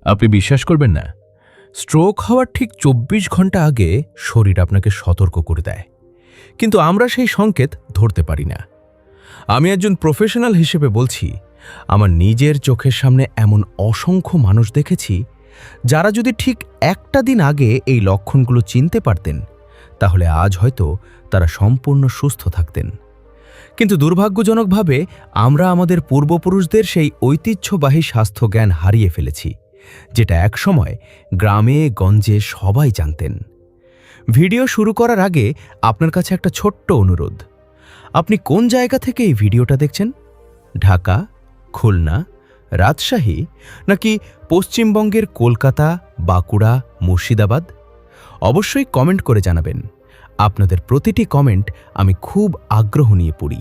আপনি বিশ্বাস করবেন না, স্ট্রোক হওয়ার ঠিক ২৪ ঘন্টা আগে শরীর আপনাকে সতর্ক করে দেয়, কিন্তু আমরা সেই সংকেত ধরতে পারি না। আমি একজন প্রফেশনাল হিসেবে বলছি, আমার নিজের চোখের সামনে এমন অসংখ্য মানুষ দেখেছি যারা যদি ঠিক একটা দিন আগে এই লক্ষণগুলো চিনতে পারতেন, তাহলে আজ হয়তো তারা সম্পূর্ণ সুস্থ থাকতেন। কিন্তু দুর্ভাগ্যজনকভাবে আমরা আমাদের পূর্বপুরুষদের সেই ঐতিহ্যবাহী স্বাস্থ্যজ্ঞান হারিয়ে ফেলেছি, যেটা একসময় গ্রামে গঞ্জে সবাই জানতেন। ভিডিও শুরু করার আগে আপনার কাছে একটা ছোট্ট অনুরোধ। আপনি কোন জায়গা থেকে এই ভিডিওটা দেখছেন? ঢাকা, খুলনা, রাজশাহী, নাকি পশ্চিমবঙ্গের কলকাতা, বাঁকুড়া, মুর্শিদাবাদ? অবশ্যই কমেন্ট করে জানাবেন। আপনাদের প্রতিটি কমেন্ট আমি খুব আগ্রহ নিয়ে পড়ি।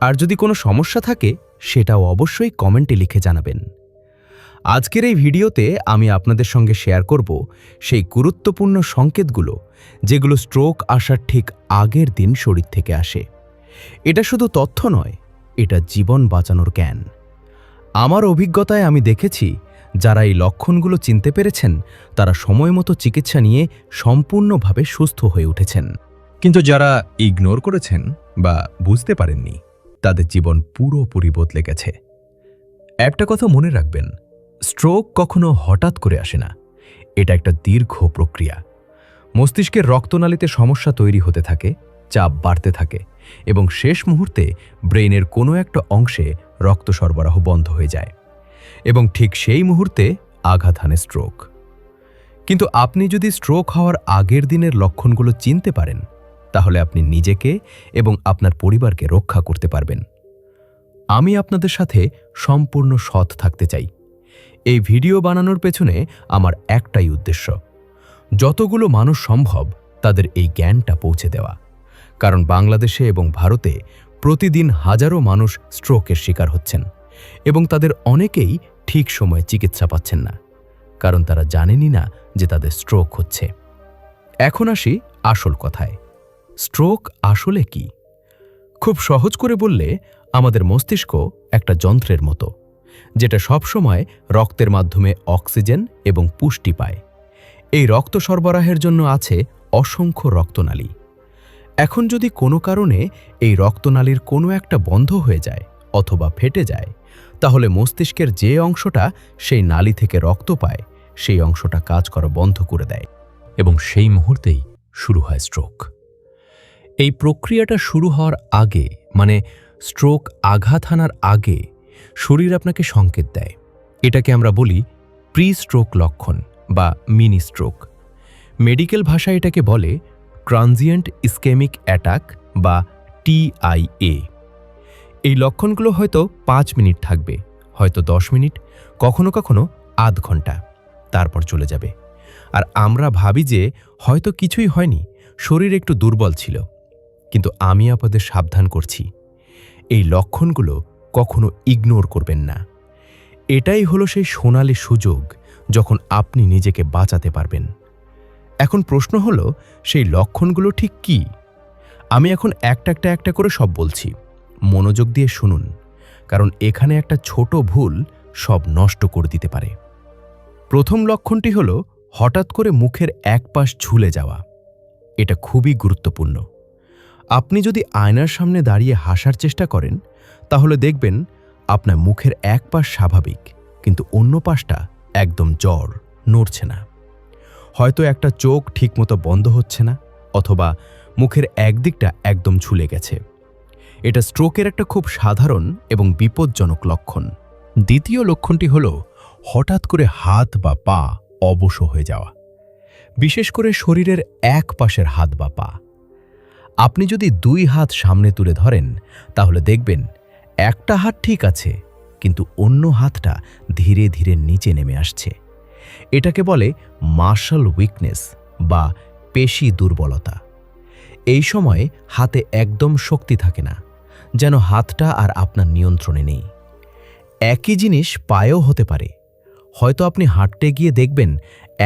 আর যদি কোনো সমস্যা থাকে, সেটাও অবশ্যই কমেন্টে লিখে জানাবেন। আজকের এই ভিডিওতে আমি আপনাদের সঙ্গে শেয়ার করব সেই গুরুত্বপূর্ণ সংকেতগুলো, যেগুলো স্ট্রোক আসার ঠিক আগের দিন শরীর থেকে আসে। এটা শুধু তথ্য নয়, এটা জীবন বাঁচানোর জ্ঞান। আমার অভিজ্ঞতায় আমি দেখেছি, যারা এই লক্ষণগুলো চিনতে পেরেছেন, তারা সময়মতো চিকিৎসা নিয়ে সম্পূর্ণভাবে সুস্থ হয়ে উঠেছেন। কিন্তু যারা ইগনোর করেছেন বা বুঝতে পারেননি, তাদের জীবন পুরোপুরি বদলে গেছে। একটা কথা মনে রাখবেন, স্ট্রোক কখনো হঠাৎ করে আসে না। এটা একটা দীর্ঘ প্রক্রিয়া। মস্তিষ্কের রক্তনালীতে সমস্যা তৈরি হতে থাকে, চাপ বাড়তে থাকে, এবং শেষ মুহূর্তে ব্রেইনের কোনো একটা অংশে রক্ত সরবরাহ বন্ধ হয়ে যায়, এবং ঠিক সেই মুহূর্তে আঘাত হানে স্ট্রোক। কিন্তু আপনি যদি স্ট্রোক হওয়ার আগের দিনের লক্ষণগুলো চিনতে পারেন, তাহলে আপনি নিজেকে এবং আপনার পরিবারকে রক্ষা করতে পারবেন। আমি আপনাদের সাথে সম্পূর্ণ সৎ থাকতে চাই। এই ভিডিও বানানোর পেছনে আমার একটাই উদ্দেশ্য, যতগুলো মানুষ সম্ভব তাদের এই জ্ঞানটা পৌঁছে দেওয়া। কারণ বাংলাদেশে এবং ভারতে প্রতিদিন হাজারো মানুষ স্ট্রোকের শিকার হচ্ছেন, এবং তাদের অনেকেই ঠিক সময়ে চিকিৎসা পাচ্ছেন না, কারণ তারা জানেনই না যে তাদের স্ট্রোক হচ্ছে। এখন আসি আসল কথায়। স্ট্রোক আসলে কি? খুব সহজ করে বললে, আমাদের মস্তিষ্ক একটা যন্ত্রের মতো, যেটা সবসময় রক্তের মাধ্যমে অক্সিজেন এবং পুষ্টি পায়। এই রক্ত সরবরাহের জন্য আছে অসংখ্য রক্তনালী। এখন যদি কোনো কারণে এই রক্তনালীর কোনো একটা বন্ধ হয়ে যায় অথবা ফেটে যায়, তাহলে মস্তিষ্কের যে অংশটা সেই নালী থেকে রক্ত পায়, সেই অংশটা কাজ করা বন্ধ করে দেয়, এবং সেই মুহূর্তেই শুরু হয় স্ট্রোক। এই প্রক্রিয়াটা শুরু হওয়ার আগে, মানে স্ট্রোক আঘাত হানার আগে, শরীর আপনাকে সংকেত দেয়। এটাকে আমরা বলি প্রি স্ট্রোক লক্ষণ বা মিনি স্ট্রোক। মেডিকেল ভাষায় এটাকে বলে ট্রানজিয়েন্ট ইসকেমিক অ্যাটাক বা TIA। এই লক্ষণগুলো হয়তো 5 মিনিট থাকবে, হয়তো 10 মিনিট, কখনো কখনো আধ ঘন্টা, তারপর চলে যাবে। আর আমরা ভাবি যে হয়তো কিছুই হয়নি, শরীর একটু দুর্বল ছিল। কিন্তু আমি আপনাদের সাবধান করছি, এই লক্ষণগুলো কখনো ইগনোর করবেন না। এটাই হলো সেই সোনালি সুযোগ, যখন আপনি নিজেকে বাঁচাতে পারবেন। এখন প্রশ্ন হলো, সেই লক্ষণগুলো ঠিক কি? আমি এখন একটা করে সব বলছি। মনোযোগ দিয়ে শুনুন, কারণ এখানে একটা ছোট ভুল সব নষ্ট করে দিতে পারে। প্রথম লক্ষণটি হলো হঠাৎ করে মুখের এক পাশ ঝুলে যাওয়া। এটা খুবই গুরুত্বপূর্ণ। আপনি যদি আয়নার সামনে দাঁড়িয়ে হাসার চেষ্টা করেন, তাহলে দেখবেন আপনার মুখের এক পাশ স্বাভাবিক, কিন্তু অন্য পাশটা একদম জ্বর, নড়ছে না। হয়তো একটা চোখ ঠিকমতো বন্ধ হচ্ছে না, অথবা মুখের একদিকটা একদম ঝুলে গেছে। এটা স্ট্রোকের একটা খুব সাধারণ এবং বিপজ্জনক লক্ষণ। দ্বিতীয় লক্ষণটি হলো হঠাৎ করে হাত বা পা অবশ হয়ে যাওয়া, বিশেষ করে শরীরের এক পাশের হাত বা পা। আপনি যদি 2 হাত সামনে তুলে ধরেন, তাহলে দেখবেন একটা হাত ঠিক আছে, কিন্তু অন্য হাতটা ধীরে ধীরে নিচে নেমে আসছে। এটাকে বলে মাসল উইকনেস বা পেশি দুর্বলতা। এই সময় হাতে একদম শক্তি থাকে না, যেন হাতটা আর আপনার নিয়ন্ত্রণে নেই। একই জিনিস পায়েও হতে পারে। হয়তো আপনি হাঁটতে গিয়ে দেখবেন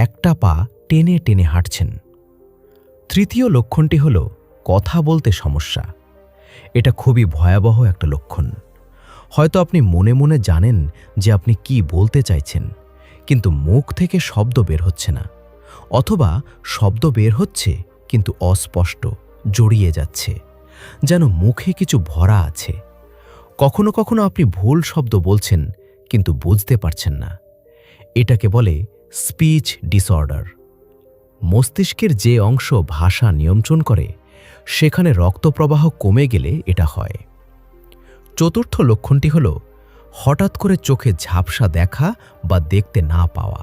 একটা পা টেনে টেনে হাঁটছেন। তৃতীয় লক্ষণটি হলো কথা বলতে সমস্যা। এটা খুবই ভয়াবহ একটা লক্ষণ। হয়তো আপনি মনে মনে জানেন যে আপনি কি বলতে চাইছেন, কিন্তু মুখ থেকে শব্দ বের হচ্ছে না, অথবা শব্দ বের হচ্ছে কিন্তু অস্পষ্ট, জড়িয়ে যাচ্ছে, যেন মুখে কিছু ভরা আছে। কখনো কখনো আপনি ভুল শব্দ বলছেন কিন্তু বুঝতে পারছেন না। এটাকে বলে স্পিচ ডিসঅর্ডার। মস্তিষ্কের যে অংশ ভাষা নিয়ন্ত্রণ করে সেখানে রক্তপ্রবাহ কমে গেলে এটা হয়। চতুর্থ লক্ষণটি হল হঠাৎ করে চোখে ঝাপসা দেখা বা দেখতে না পাওয়া।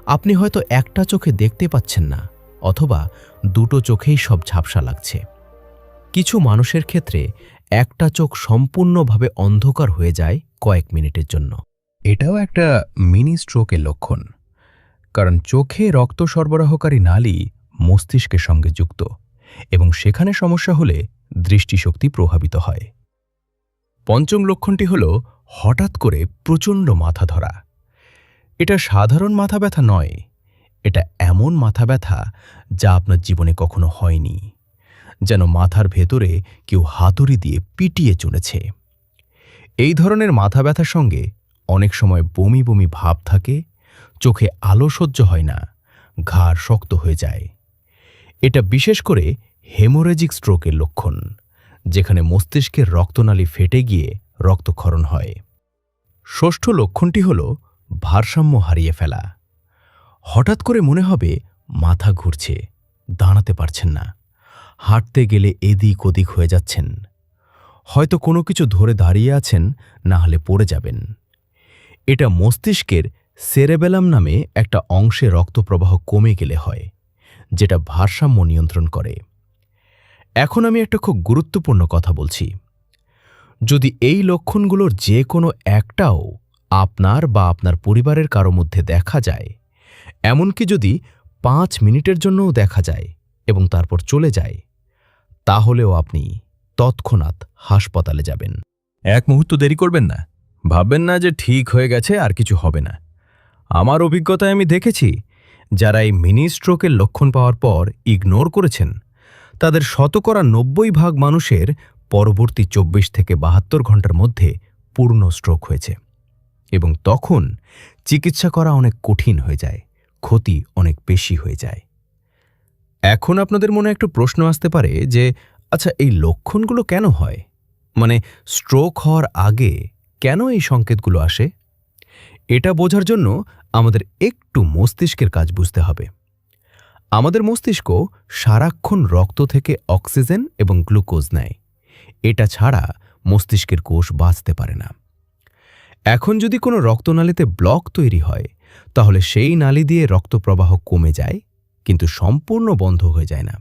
আপনি হয়তো একটা চোখে দেখতে পাচ্ছেন না, অথবা দুটো চোখেই সব ঝাপসা লাগছে। কিছু মানুষের ক্ষেত্রে একটা চোখ সম্পূর্ণভাবে অন্ধকার হয়ে যায় কয়েক মিনিটের জন্য। এটাও একটা মিনি স্ট্রোকের লক্ষণ, কারণ চোখে রক্ত সরবরাহকারী নালী মস্তিষ্কের সঙ্গে যুক্ত, এবং সেখানে সমস্যা হলে দৃষ্টিশক্তি প্রভাবিত হয়। পঞ্চম লক্ষণটি হল হঠাৎ করে প্রচণ্ড মাথা ধরা। এটা সাধারণ মাথা ব্যথা নয়, এটা এমন মাথা ব্যথা যা আপনার জীবনে কখনো হয়নি, যেন মাথার ভেতরে কেউ হাতুড়ি দিয়ে পিটিয়ে চলেছে। এই ধরনের মাথা ব্যথার সঙ্গে অনেক সময় বমি বমি ভাব থাকে, চোখে আলো সহ্য হয় না, ঘাড় শক্ত হয়ে যায়। এটা বিশেষ করে হেমোরেজিক স্ট্রোকের লক্ষণ, যেখানে মস্তিষ্কের রক্তনালী ফেটে গিয়ে রক্তক্ষরণ হয়। ষষ্ঠ লক্ষণটি হল ভারসাম্য হারিয়ে ফেলা। হঠাৎ করে মনে হবে মাথা ঘুরছে, দাঁড়াতে পারছেন না, হাঁটতে গেলে এদিক ওদিক হয়ে যাচ্ছেন, হয়তো কোনো কিছু ধরে দাঁড়িয়ে আছেন, না হলে পড়ে যাবেন। এটা মস্তিষ্কের সেরেবেলাম নামে একটা অংশে রক্তপ্রবাহ কমে গেলে হয়, যেটা ভারসাম্য নিয়ন্ত্রণ করে। এখন আমি একটা খুব গুরুত্বপূর্ণ কথা বলছি। যদি এই লক্ষণগুলোর যে কোনো একটাও আপনার বা আপনার পরিবারের কারো মধ্যে দেখা যায়, এমনকি যদি 5 মিনিটের জন্যও দেখা যায় এবং তারপর চলে যায়, তাহলেও আপনি তৎক্ষণাৎ হাসপাতালে যাবেন। এক মুহূর্ত দেরি করবেন না। ভাববেন না যে ঠিক হয়ে গেছে, আর কিছু হবে না। আমার অভিজ্ঞতায় আমি দেখেছি, যারা এই মিনি স্ট্রোকের লক্ষণ পাওয়ার পর ইগনোর করেছেন, তাদের 90% মানুষের পরবর্তী 24 থেকে 72 ঘন্টার মধ্যে পূর্ণ স্ট্রোক হয়েছে, এবং তখন চিকিৎসা করা অনেক কঠিন হয়ে যায়, ক্ষতি অনেক বেশি হয়ে যায়। এখন আপনাদের মনে একটু প্রশ্ন আসতে পারে যে, আচ্ছা, এই লক্ষণগুলো কেন হয়? মানে স্ট্রোক হওয়ার আগে কেন এই সংকেতগুলো আসে? এটা বোঝার জন্য আমাদের একটু মস্তিষ্কের কাজ বুঝতে হবে। আমাদের মস্তিষ্ক সারাক্ষণ রক্ত থেকে অক্সিজেন এবং গ্লুকোজ নেয়। এটা ছাড়া মস্তিষ্কের কোষ বাঁচতে পারে না। এখন যদি কোনো রক্তনালীতে ব্লক তৈরি হয়, তাহলে সেই নালী দিয়ে রক্তপ্রবাহ কমে যায়, কিন্তু সম্পূর্ণ বন্ধ হয়ে যায় না।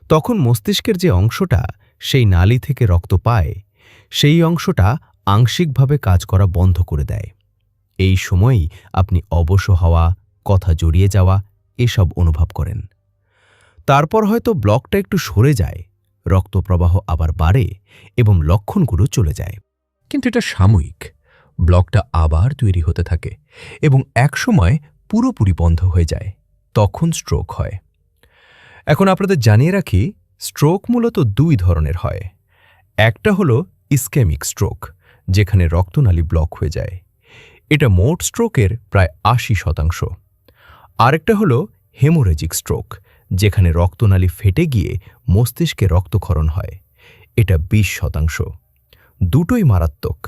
তখন মস্তিষ্কের যে অংশটা সেই নালী থেকে রক্ত পায়, সেই অংশটা আংশিকভাবে কাজ করা বন্ধ করে দেয়। এই সময়ই আপনি অবশ হওয়া, কথা জড়িয়ে যাওয়া এসব অনুভব করেন। তারপর হয়তো ব্লকটা একটু সরে যায়, রক্তপ্রবাহ আবার বাড়ে এবং লক্ষণগুলো চলে যায়। কিন্তু এটা সাময়িক। ব্লকটা আবার তৈরি হতে থাকে এবং একসময় পুরোপুরি বন্ধ হয়ে যায়, তখন স্ট্রোক হয়। এখন আপনাদের জানিয়ে রাখি, স্ট্রোক মূলত 2 ধরনের হয়। একটা হলো ইসকেমিক স্ট্রোক, যেখানে রক্তনালী ব্লক হয়ে যায়। এটা মোট স্ট্রোকের প্রায় 80%। আরেকটা হলো হেমোরেজিক স্ট্রোক, যেখানে রক্তনালী ফেটে গিয়ে মস্তিষ্কে রক্তক্ষরণ হয়। এটা 20%। দুটোই মারাত্মক,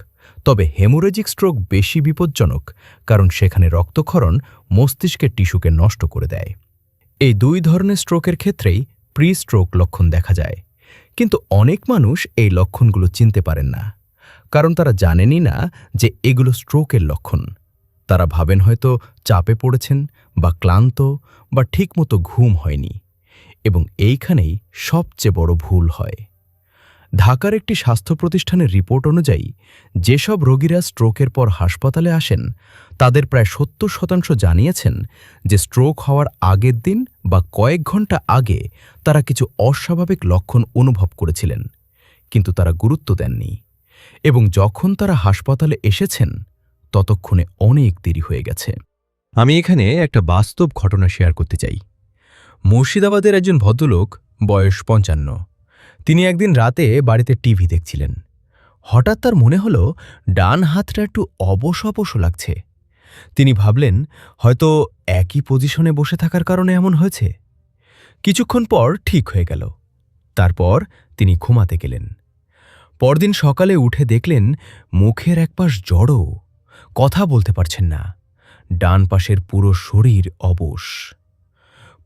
তবে হেমোরেজিক স্ট্রোক বেশি বিপজ্জনক, কারণ সেখানে রক্তক্ষরণ মস্তিষ্কের টিস্যুকে নষ্ট করে দেয়। এই 2 ধরনের স্ট্রোকের ক্ষেত্রেই প্রি স্ট্রোক লক্ষণ দেখা যায়, কিন্তু অনেক মানুষ এই লক্ষণগুলো চিনতে পারেন না, কারণ তারা জানেনই না যে এগুলো স্ট্রোকের লক্ষণ। তারা ভাবেন হয়তো চাপে পড়েছেন, বা ক্লান্ত, বা ঠিকমতো ঘুম হয়নি, এবং এইখানেই সবচেয়ে বড় ভুল হয়। ঢাকার একটি স্বাস্থ্য প্রতিষ্ঠানের রিপোর্ট অনুযায়ী, যেসব রোগীরা স্ট্রোকের পর হাসপাতালে আসেন, তাদের প্রায় 70% জানিয়েছেন যে স্ট্রোক হওয়ার আগের দিন বা কয়েক ঘন্টা আগে তারা কিছু অস্বাভাবিক লক্ষণ অনুভব করেছিলেন, কিন্তু তারা গুরুত্ব দেননি, এবং যখন তারা হাসপাতালে এসেছেন, ততক্ষণে অনেক দেরি হয়ে গেছে। আমি এখানে একটা বাস্তব ঘটনা শেয়ার করতে চাই। মুর্শিদাবাদের একজন ভদ্রলোক, বয়স 55। তিনি একদিন রাতে বাড়িতে টিভি দেখছিলেন। হঠাৎ তার মনে হলো ডান হাতটা একটু অবশ অবশ লাগছে। তিনি ভাবলেন হয়তো একই পজিশনে বসে থাকার কারণে এমন হয়েছে। কিছুক্ষণ পর ঠিক হয়ে গেল। তারপর তিনি ঘুমাতে গেলেন। পরদিন সকালে উঠে দেখলেন মুখের একপাশ জড়ো, কথা বলতে পারছেন না, ডান পাশের পুরো শরীর অবশ।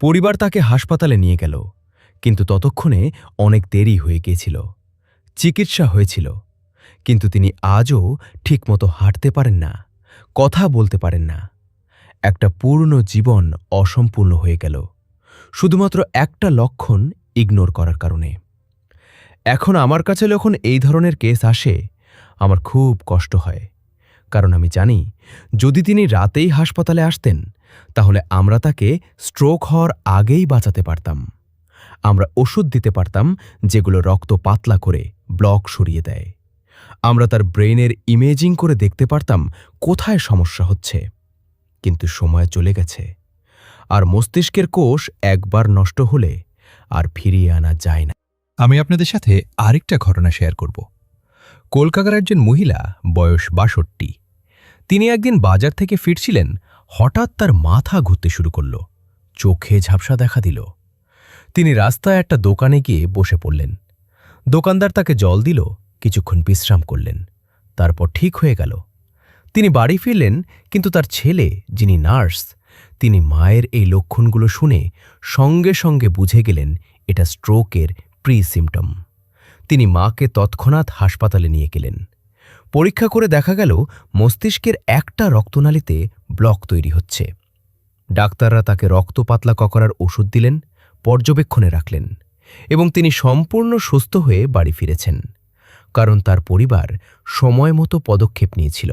পরিবার তাকে হাসপাতালে নিয়ে গেল, কিন্তু ততক্ষণে অনেক দেরি হয়ে গিয়েছিল। চিকিৎসা হয়েছিল, কিন্তু তিনি আজও ঠিকমতো হাঁটতে পারেন না, কথা বলতে পারেন না। একটা পূর্ণ জীবন অসম্পূর্ণ হয়ে গেল, শুধুমাত্র একটা লক্ষণ ইগনোর করার কারণে। এখন আমার কাছে যখন এই ধরনের কেস আসে, আমার খুব কষ্ট হয়, কারণ আমি জানি যদি তিনি রাতেই হাসপাতালে আসতেন তাহলে আমরা তাকে স্ট্রোক হওয়ার আগেই বাঁচাতে পারতাম। আমরা ওষুধ দিতে পারতাম যেগুলো রক্ত পাতলা করে ব্লক সরিয়ে দেয়। আমরা তার ব্রেনের ইমেজিং করে দেখতে পারতাম কোথায় সমস্যা হচ্ছে। কিন্তু সময় চলে গেছে, আর মস্তিষ্কের কোষ একবার নষ্ট হলে আর ফিরিয়ে আনা যায় না। আমি আপনাদের সাথে আরেকটা ঘটনা শেয়ার করব। কলকাতার একজন মহিলা, বয়স ৬২। তিনি একদিন বাজার থেকে ফিরছিলেন, হঠাৎ তার মাথা ঘুরতে শুরু করল, চোখে ঝাপসা দেখা দিল। তিনি রাস্তায় একটা দোকানে গিয়ে বসে পড়লেন। দোকানদার তাকে জল দিল, কিছুক্ষণ বিশ্রাম করলেন, তারপর ঠিক হয়ে গেল। তিনি বাড়ি ফিরলেন, কিন্তু তার ছেলে, যিনি নার্স, তিনি মায়ের এই লক্ষণগুলো শুনে সঙ্গে সঙ্গে বুঝে গেলেন এটা স্ট্রোকের প্রি সিমটম। তিনি মাকে তৎক্ষণাৎ হাসপাতালে নিয়ে গেলেন। পরীক্ষা করে দেখা গেল মস্তিষ্কের একটা রক্তনালীতে ব্লক তৈরি হচ্ছে। ডাক্তাররা তাকে রক্ত পাতলা করার ওষুধ দিলেন, পর্যবেক্ষণে রাখলেন, এবং তিনি সম্পূর্ণ সুস্থ হয়ে বাড়ি ফিরেছেন, কারণ তার পরিবার সময় মতো পদক্ষেপ নিয়েছিল।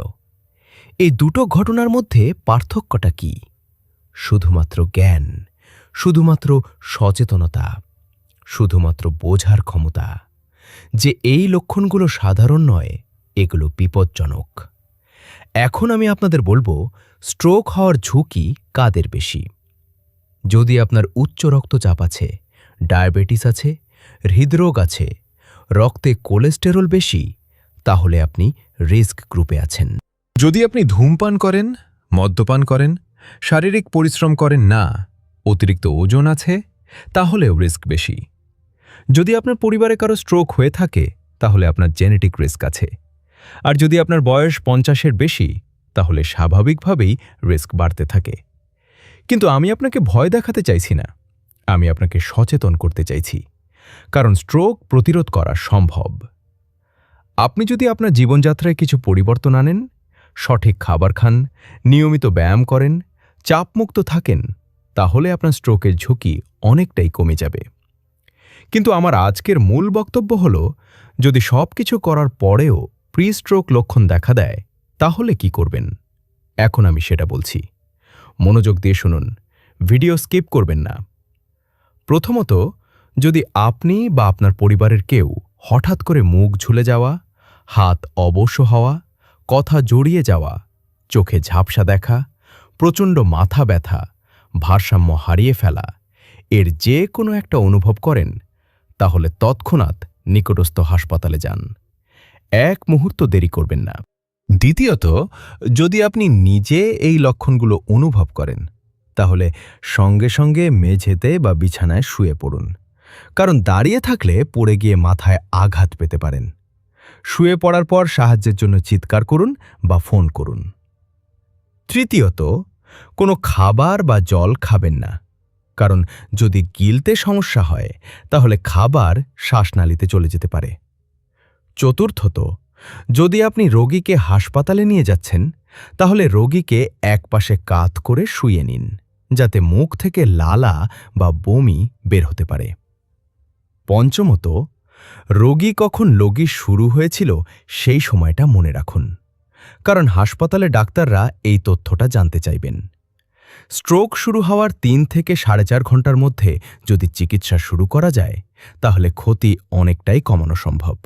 এই দুটো ঘটনার মধ্যে পার্থক্যটা কি? শুধুমাত্র জ্ঞান, শুধুমাত্র সচেতনতা, শুধুমাত্র বোঝার ক্ষমতা যে এই লক্ষণগুলো সাধারণ নয়, এগুলো বিপজ্জনক। এখন আমি আপনাদের বলবো, স্ট্রোক হওয়ার ঝুঁকি কাদের বেশি? যদি আপনার উচ্চ রক্তচাপ আছে, ডায়াবেটিস আছে, হৃদরোগ আছে, রক্তে কোলেস্টেরল বেশি, তাহলে আপনি রিস্ক গ্রুপে আছেন। যদি আপনি ধূমপান করেন, মদ্যপান করেন, শারীরিক পরিশ্রম করেন না, অতিরিক্ত ওজন আছে, তাহলেও রিস্ক বেশি। যদি আপনার পরিবারে কারো স্ট্রোক হয়ে থাকে, তাহলে আপনার জেনেটিক রিস্ক আছে। আর যদি আপনার বয়স ৫০-এর বেশি, তাহলে স্বাভাবিকভাবেই রিস্ক বাড়তে থাকে। কিন্তু আমি আপনাকে ভয় দেখাতে চাইছি না, আমি আপনাকে সচেতন করতে চাইছি, কারণ স্ট্রোক প্রতিরোধ করা সম্ভব। আপনি যদি আপনার জীবনযাত্রায় কিছু পরিবর্তন আনেন, সঠিক খাবার খান, নিয়মিত ব্যায়াম করেন, চাপমুক্ত থাকেন, তাহলে আপনার স্ট্রোকের ঝুঁকি অনেকটাই কমে যাবে। কিন্তু আমার আজকের মূল বক্তব্য হল, যদি সব কিছু করার পরেও প্রি স্ট্রোক লক্ষণ দেখা দেয়, তাহলে কি করবেন? এখন আমি সেটা বলছি। মনোযোগ দিয়ে শুনুন, ভিডিও স্কিপ করবেন না। প্রথমত, যদি আপনি বা আপনার পরিবারের কেউ হঠাৎ করে মুখ ঝুলে যাওয়া, হাত অবশ হওয়া, কথা জড়িয়ে যাওয়া, চোখে ঝাপসা দেখা, প্রচণ্ড মাথা ব্যথা, ভারসাম্য হারিয়ে ফেলা, এর যে কোনো একটা অনুভব করেন, তাহলে তৎক্ষণাৎ নিকটস্থ হাসপাতালে যান। এক মুহূর্ত দেরি করবেন না। দ্বিতীয়ত, যদি আপনি নিজে এই লক্ষণগুলো অনুভব করেন, তাহলে সঙ্গে সঙ্গে মেঝেতে বা বিছানায় শুয়ে পড়ুন, কারণ দাঁড়িয়ে থাকলে পড়ে গিয়ে মাথায় আঘাত পেতে পারেন। শুয়ে পড়ার পর সাহায্যের জন্য চিৎকার করুন বা ফোন করুন। তৃতীয়ত, কোনো খাবার বা জল খাবেন না, কারণ যদি গিলতে সমস্যা হয়, তাহলে খাবার শ্বাসনালীতে চলে যেতে পারে। চতুর্থত, যদি আপনি রোগীকে হাসপাতালে নিয়ে যাচ্ছেন, তাহলে রোগীকে একপাশে কাত করে শুইয়ে নিন, যাতে মুখ থেকে লালা বা বমি বের হতে পারে। পঞ্চমত, রোগী কখন লগি শুরু হয়েছিল সেই সময়টা মনে রাখুন, কারণ হাসপাতালে ডাক্তাররা এই তথ্যটা জানতে চাইবেন। স্ট্রোক শুরু হওয়ার ৩ থেকে ৪.৫ ঘন্টার মধ্যে যদি চিকিৎসা শুরু করা যায়, তাহলে ক্ষতি অনেকটাই কমানো সম্ভব।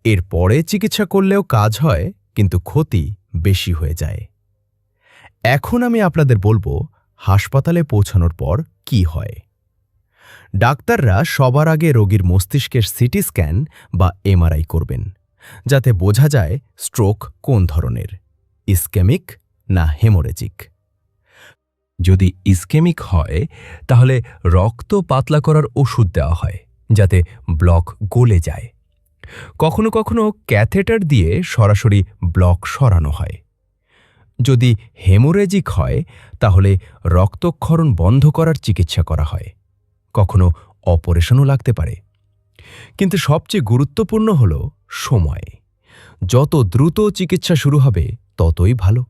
এরপরে চিকিৎসা করলেও কাজ হয়, কিন্তু ক্ষতি বেশি হয়ে যায়। এখন আমি আপনাদের বলবো, হাসপাতালে পৌঁছানোর পর কি হয়। ডাক্তাররা সবার আগে রোগীর মস্তিষ্কের সিটি স্ক্যান বা এমআরআই করবেন, যাতে বোঝা যায় স্ট্রোক কোন ধরনের, ইসকেমিক না হেমোরেজিক। যদি ইসকেমিক হয় তাহলে রক্ত পাতলা করার ওষুধ দেওয়া হয় যাতে ব্লক গলে যায়। কখনো কখনো ক্যাথেটার দিয়ে সরাসরি ব্লক সরানো হয়। যদি হেমোরেজিক হয় তাহলে রক্তক্ষরণ বন্ধ করার চিকিৎসা করা হয়। কখনো অপারেশনও লাগতে পারে। কিন্তু সবচেয়ে গুরুত্বপূর্ণ হল সময়। যত দ্রুত চিকিৎসা শুরু হবে ততই ভালো।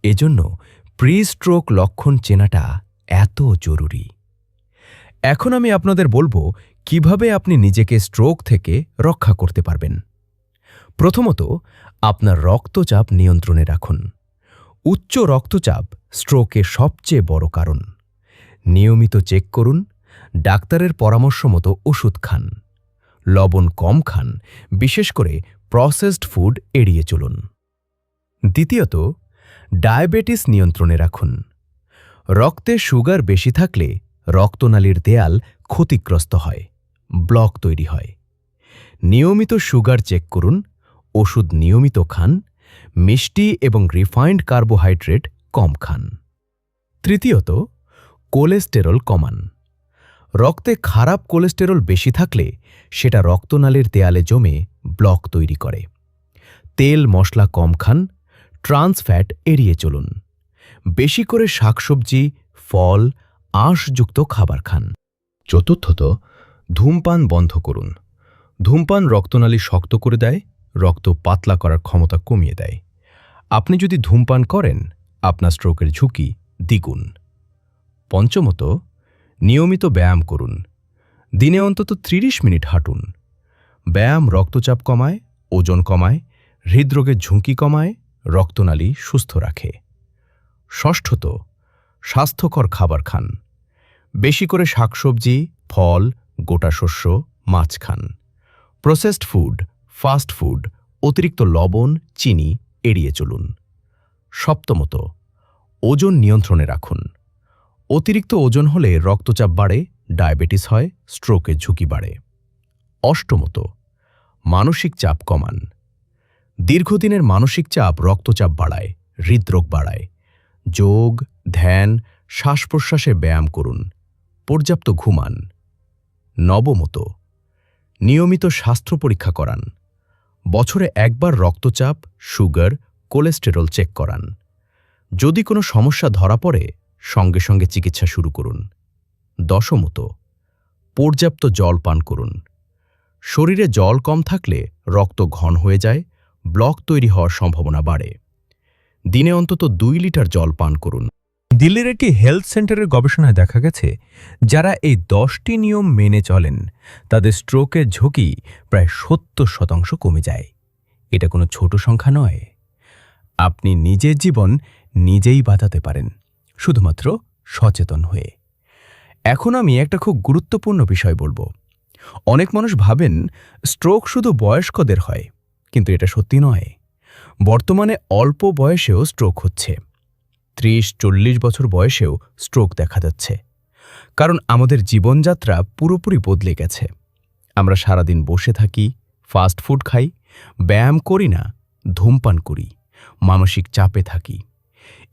এজন্য প্রি স্ট্রোক লক্ষণ চেনাটা এত জরুরি। এখন আমি আপনাদের বলবো কিভাবে আপনি নিজেকে স্ট্রোক থেকে রক্ষা করতে পারবেন। প্রথমত, আপনার রক্তচাপ নিয়ন্ত্রণে রাখুন। উচ্চ রক্তচাপ স্ট্রোকের সবচেয়ে বড় কারণ। নিয়মিত চেক করুন, ডাক্তারের পরামর্শ মতো ওষুধ খান, লবণ কম খান, বিশেষ করে প্রসেসড ফুড এড়িয়ে চলুন। দ্বিতীয়ত, ডায়াবেটিস নিয়ন্ত্রণে রাখুন। রক্তে সুগার বেশি থাকলে রক্তনালীর দেয়াল ক্ষতিগ্রস্ত হয়, ব্লক তৈরি হয়। নিয়মিত সুগার চেক করুন, ওষুধ নিয়মিত খান, মিষ্টি এবং রিফাইন্ড কার্বোহাইড্রেট কম খান। তৃতীয়ত, কোলেস্টেরল কমান। রক্তে খারাপ কোলেস্টেরল বেশি থাকলে সেটা রক্তনালীর দেয়ালে জমে ব্লক তৈরি করে। তেল মশলা কম খান, ট্রান্স ফ্যাট এড়িয়ে চলুন। বেশি করে শাকসবজি, ফল, আঁশযুক্ত খাবার খান। চতুর্থত, ধূমপান বন্ধ করুন। ধূমপান রক্তনালী শক্ত করে দেয়, রক্ত পাতলা করার ক্ষমতা কমিয়ে দেয়। আপনি যদি ধূমপান করেন, আপনার স্ট্রোকের ঝুঁকি দ্বিগুণ। পঞ্চমত, নিয়মিত ব্যায়াম করুন। দিনে অন্তত 30 মিনিট হাঁটুন। ব্যায়াম রক্তচাপ কমায়, ওজন কমায়, হৃদরোগের ঝুঁকি কমায়, রক্তনালী সুস্থ রাখে। ষষ্ঠত, স্বাস্থ্যকর খাবার খান। বেশি করে শাকসবজি, ফল, গোটা শস্য, মাছ খান। প্রসেসড ফুড, ফাস্ট ফুড, অতিরিক্ত লবণ, চিনি এড়িয়ে চলুন। সপ্তমত, ওজন নিয়ন্ত্রণে রাখুন। অতিরিক্ত ওজন হলে রক্তচাপ বাড়ে, ডায়াবেটিস হয়, স্ট্রোকের ঝুঁকি বাড়ে। অষ্টমত, মানসিক চাপ কমান। দীর্ঘদিনের মানসিক চাপ রক্তচাপ বাড়ায়, হৃদরোগ বাড়ায়। যোগ, ধ্যান, শ্বাস-প্রশ্বাসে ব্যায়াম করুন, পর্যাপ্ত ঘুমান। নবমত, নিয়মিত স্বাস্থ্য পরীক্ষা করান। বছরে একবার রক্তচাপ, সুগার, কোলেস্টেরল চেক করান। যদি কোনো সমস্যা ধরা পড়ে সঙ্গে সঙ্গে চিকিৎসা শুরু করুন। দশমত, পর্যাপ্ত জল পান করুন। শরীরে জল কম থাকলে রক্ত ঘন হয়ে যায়, ব্লক তৈরি হওয়ার সম্ভাবনা বাড়ে। দিনে অন্তত 2 লিটার জল পান করুন। দিল্লির একটি হেলথ সেন্টারের গবেষণায় দেখা গেছে যারা এই 10টি নিয়ম মেনে চলেন তাদের স্ট্রোকের ঝুঁকি প্রায় 70% কমে যায়। এটা কোনো ছোট সংখ্যা নয়। আপনি নিজের জীবন নিজেই বাঁচাতে পারেন, শুধুমাত্র সচেতন হয়ে। এখন আমি একটা খুব গুরুত্বপূর্ণ বিষয় বলবো। অনেক মানুষ ভাবেন স্ট্রোক শুধু বয়স্কদের হয়, কিন্তু এটা সত্যি নয়। বর্তমানে অল্প বয়সেও স্ট্রোক হচ্ছে। 30-40 বছর বয়সেও স্ট্রোক দেখা যাচ্ছে। কারণ আমাদের জীবনযাত্রা পুরোপুরি বদলে গেছে। আমরা সারাদিন বসে থাকি, ফাস্ট ফুড খাই, ব্যায়াম করি না, ধূমপান করি, মানসিক চাপে থাকি।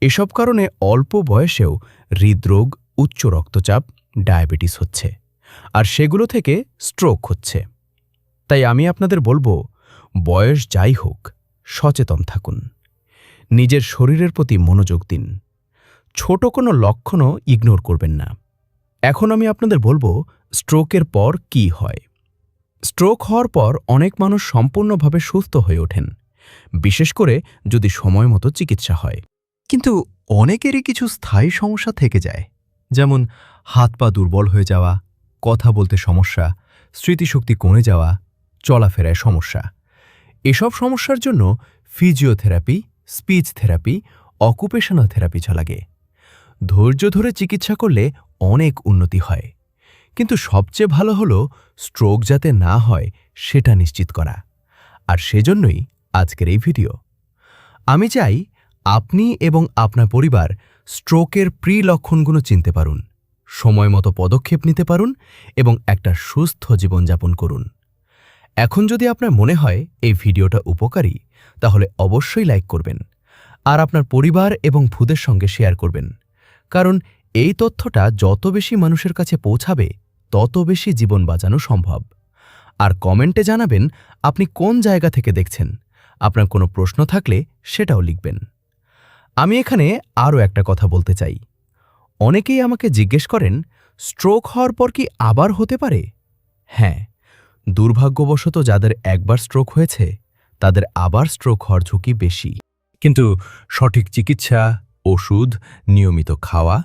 এসব কারণে অল্প বয়সেও হৃদরোগ, উচ্চ রক্তচাপ, ডায়াবেটিস হচ্ছে, আর সেগুলো থেকে স্ট্রোক হচ্ছে। তাই আমি আপনাদের বলবো, বয়স যাই হোক, সচেতন থাকুন। নিজের শরীরের প্রতি মনোযোগ দিন। ছোট কোনো লক্ষণও ইগনোর করবেন না। এখন আমি আপনাদের বলবো স্ট্রোকের পর কি হয়। স্ট্রোক হওয়ার পর অনেক মানুষ সম্পূর্ণভাবে সুস্থ হয়ে ওঠেন, বিশেষ করে যদি সময় মতো চিকিৎসা হয়। কিন্তু অনেকেরই কিছু স্থায়ী সমস্যা থেকে যায়, যেমন হাত পা দুর্বল হয়ে যাওয়া, কথা বলতে সমস্যা, স্মৃতিশক্তি কমে যাওয়া, চলাফেরায় সমস্যা। এসব সমস্যার জন্য physiotherapy, speech therapy, occupational therapy লাগে। ধৈর্য ধরে চিকিৎসা করলে অনেক উন্নতি হয়। কিন্তু সবচেয়ে ভালো হলো স্ট্রোক যাতে না হয় সেটা নিশ্চিত করা। আর সেজন্যই আজকের এই ভিডিও। আমি চাই আপনি এবং আপনার পরিবার স্ট্রোকের প্রি লক্ষণগুলো চিনতে পারুন, সময় মতো পদক্ষেপ নিতে পারুন এবং একটা সুস্থ জীবনযাপন করুন। এখন যদি আপনার মনে হয় এই ভিডিওটা উপকারী, তাহলে অবশ্যই লাইক করবেন। আর আপনার পরিবার এবং ভূতের সঙ্গে শেয়ার করবেন, কারণ এই তথ্যটা যত বেশি মানুষের কাছে পৌঁছাবে তত বেশি জীবন বাঁচানো সম্ভব। আর কমেন্টে জানাবেন আপনি কোন জায়গা থেকে দেখছেন। আপনার কোনো প্রশ্ন থাকলে সেটাও লিখবেন। আমি এখানে আরও একটা কথা বলতে চাই। অনেকেই আমাকে জিজ্ঞেস করেন, স্ট্রোক হওয়ার পর কি আবার হতে পারে? হ্যাঁ, দুর্ভাগ্যবশত যাদের একবার স্ট্রোক হয়েছে তাদের আবার স্ট্রোক হওয়ার ঝুঁকি বেশি। কিন্তু সঠিক চিকিৎসা, ওষুধ, নিয়মিত খাওয়া,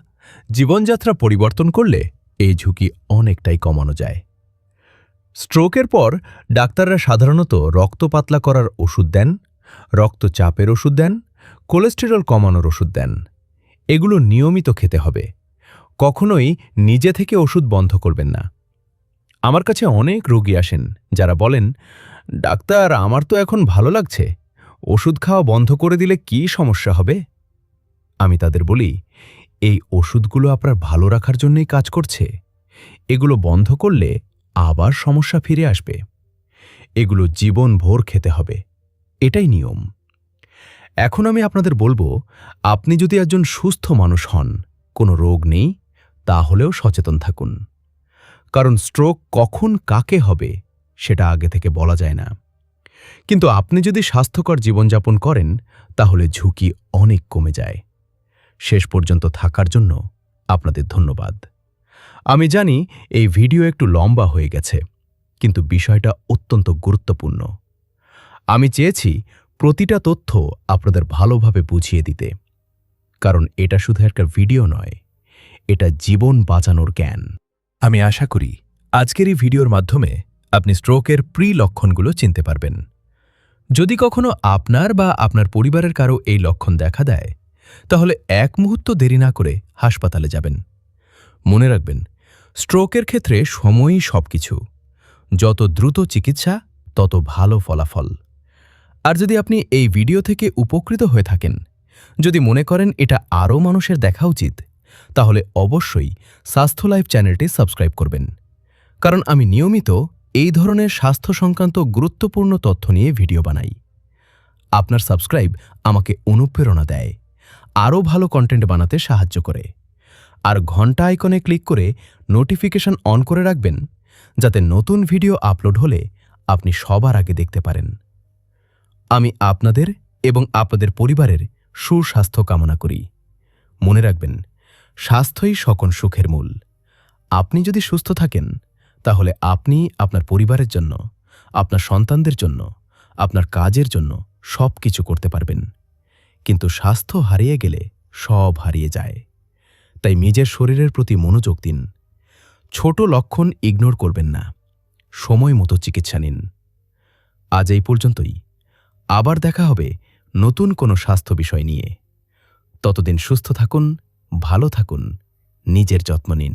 জীবনযাত্রা পরিবর্তন করলে এই ঝুঁকি অনেকটাই কমানো যায়। স্ট্রোকের পর ডাক্তাররা সাধারণত রক্ত পাতলা করার ওষুধ দেন, রক্তচাপের ওষুধ দেন, কোলেস্টেরল কমানোর ওষুধ দেন। এগুলো নিয়মিত খেতে হবে। কখনোই নিজে থেকে ওষুধ বন্ধ করবেন না। আমার কাছে অনেক রোগী আসেন যারা বলেন, ডাক্তার আমার তো এখন ভালো লাগছে, ওষুধ খাওয়া বন্ধ করে দিলে কি সমস্যা হবে? আমি তাদের বলি, এই ওষুধগুলো আপনার ভালো রাখার জন্যই কাজ করছে। এগুলো বন্ধ করলে আবার সমস্যা ফিরে আসবে। এগুলো জীবনভর খেতে হবে, এটাই নিয়ম। এখন আমি আপনাদের বলবো, আপনি যদি একজন সুস্থ মানুষ হন, কোনো রোগ নেই, তাহলেও সচেতন থাকুন। কারণ স্ট্রোক কখন কাকে হবে সেটা আগে থেকে বলা যায় না। কিন্তু আপনি যদি স্বাস্থ্যকর জীবনযাপন করেন তাহলে ঝুঁকি অনেক কমে যায়। শেষ পর্যন্ত থাকার জন্য আপনাদের ধন্যবাদ। আমি জানি এই ভিডিও একটু লম্বা হয়ে গেছে, কিন্তু বিষয়টা অত্যন্ত গুরুত্বপূর্ণ। আমি চেয়েছি প্রতিটা তথ্য আপনাদের ভালোভাবে বুঝিয়ে দিতে, কারণ এটা শুধু একটা ভিডিও নয়, এটা জীবন বাঁচানোর জ্ঞান। আমি আশা করি আজকের এই ভিডিওর মাধ্যমে আপনি স্ট্রোকের লক্ষণগুলো চিনতে পারবেন। যদি কখনো আপনার বা আপনার পরিবারের কারো এই লক্ষণ দেখা দেয়, তাহলে এক মুহূর্ত দেরি না করে হাসপাতালে যাবেন। মনে রাখবেন, স্ট্রোকের ক্ষেত্রে সময়ই সবকিছু। যত দ্রুত চিকিৎসা, তত ভালো ফলাফল। আর যদি আপনি এই ভিডিও থেকে উপকৃত হয়ে থাকেন, যদি মনে করেন এটা আরও মানুষের দেখা উচিত, তাহলে অবশ্যই স্বাস্থ্য লাইফ চ্যানেলটি সাবস্ক্রাইব করবেন। কারণ আমি নিয়মিত এই ধরনের স্বাস্থ্য সংক্রান্ত গুরুত্বপূর্ণ তথ্য নিয়ে ভিডিও বানাই। আপনার সাবস্ক্রাইব আমাকে অনুপ্রেরণা দেয়, আরও ভালো কন্টেন্ট বানাতে সাহায্য করে। আর ঘন্টা আইকনে ক্লিক করে নোটিফিকেশন অন করে রাখবেন, যাতে নতুন ভিডিও আপলোড হলে আপনি সবার আগে দেখতে পারেন। আমি আপনাদের এবং আপনাদের পরিবারের সুস্বাস্থ্য কামনা করি। মনে রাখবেন, স্বাস্থ্যই সকল সুখের মূল। আপনি যদি সুস্থ থাকেন, তাহলে আপনি আপনার পরিবারের জন্য, আপনার সন্তানদের জন্য, আপনার কাজের জন্য সব কিছু করতে পারবেন। কিন্তু স্বাস্থ্য হারিয়ে গেলে সব হারিয়ে যায়। তাই নিজের শরীরের প্রতি মনোযোগ দিন। ছোট লক্ষণ ইগনোর করবেন না, সময় মতো চিকিৎসা নিন। আজ এই পর্যন্তই। আবার দেখা হবে নতুন কোনো স্বাস্থ্য বিষয় নিয়ে। ততদিন সুস্থ থাকুন, ভালো থাকুন, নিজের যত্ন নিন।